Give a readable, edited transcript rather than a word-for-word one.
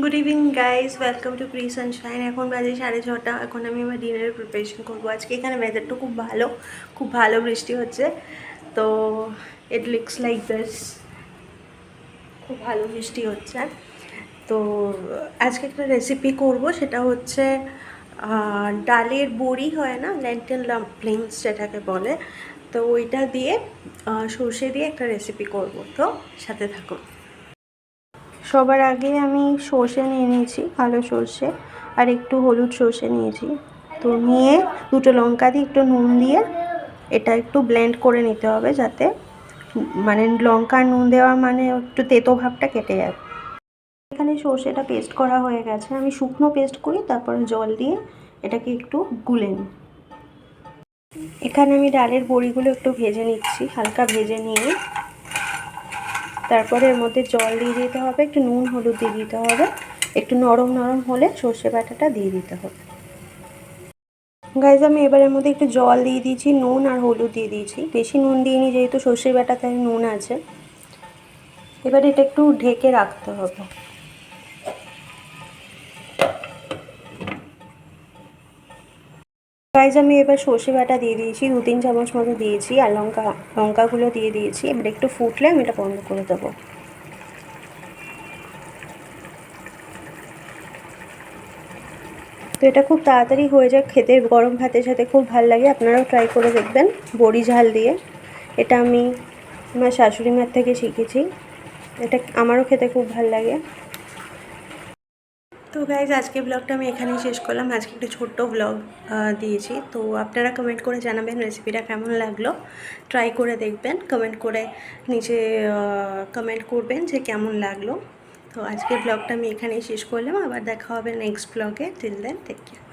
Good evening guys, welcome to pre Sunshine. এখন বাজে 6:30। এখন আমি আমার ডিনারের প্রিপারেশন করবো। আজকে এখানে ওয়েদারটা খুব ভালো বৃষ্টি হচ্ছে। তো ইট লুকস লাইক দিস, খুব ভালো বৃষ্টি হচ্ছে। তো আজকে একটা রেসিপি করব, সেটা হচ্ছে ডালের বড়ি হয় না, লেন্টিল ডাম্পলিংস যেটাকে বলে। তো ওইটা দিয়ে সর্ষে দিয়ে একটা রেসিপি করব, তো সাথে থাকুন। সবার আগে আমি সর্ষে নিয়ে নিয়েছি, কালো সর্ষে, আর একটু হলুদ সর্ষে নিয়েছি। তো নিয়ে দুটো লঙ্কা দিয়ে একটু নুন দিয়ে এটা একটু ব্লেন্ড করে নিতে হবে, যাতে মানে লঙ্কা নুন দেওয়া মানে একটু তেতো ভাবটা কেটে যাবে। এখানে সর্ষেটা পেস্ট করা হয়ে গেছে। আমি শুকনো পেস্ট করি, তারপরে জল দিয়ে এটাকে একটু গুলে নিই। এখানে আমি ডালের বড়িগুলো একটু ভেজে নিচ্ছি, হালকা ভেজে নিয়ে তারপরে এর মধ্যে জল দিয়ে দিতে হবে, একটু নুন হলুদ দিয়ে দিতে হবে। একটু নরম নরম হলে সর্ষে বাটাটা দিয়ে দিতে হবে। গাইজ, আমি এবারের মধ্যে একটু জল দিয়ে দিয়েছি, নুন আর হলুদ দিয়ে দিয়েছি। বেশি নুন দিইনি, যেহেতু সর্ষে বাটাতে নুন আছে। এবার এটা একটু ঢেকে রাখতে হবে। গাইজ, আমি এবার সর্ষে বাটা দিয়ে দিয়েছি, 2-3 চামচ মতো দিয়েছি, আর লঙ্কাগুলো দিয়ে দিয়েছি। এবার একটু ফুটলে আমি এটা বন্ধ করে দেবো। তো এটা খুব তাড়াতাড়ি হয়ে যায়, খেতে গরম ভাতের সাথে খুব ভালো লাগে। আপনারাও ট্রাই করে দেখবেন বড়ি ঝাল দিয়ে। এটা আমি আমার শাশুড়ি মার থেকে শিখেছি। এটা আমারও খেতে খুব ভালো লাগে। তো গাইজ, আজকে ব্লগটা আমি এখানেই শেষ করলাম। আজকে একটা ছোট্ট ব্লগ দিয়েছি। তো আপনারা কমেন্ট করে জানাবেন রেসিপিটা কেমন লাগলো। ট্রাই করে দেখবেন, কমেন্ট করে নিচে কমেন্ট করবেন যে কেমন লাগলো। তো আজকে ব্লগটা আমি এখানেই শেষ করলাম। আবার দেখা হবে নেক্সট ব্লগে। Till then, take care.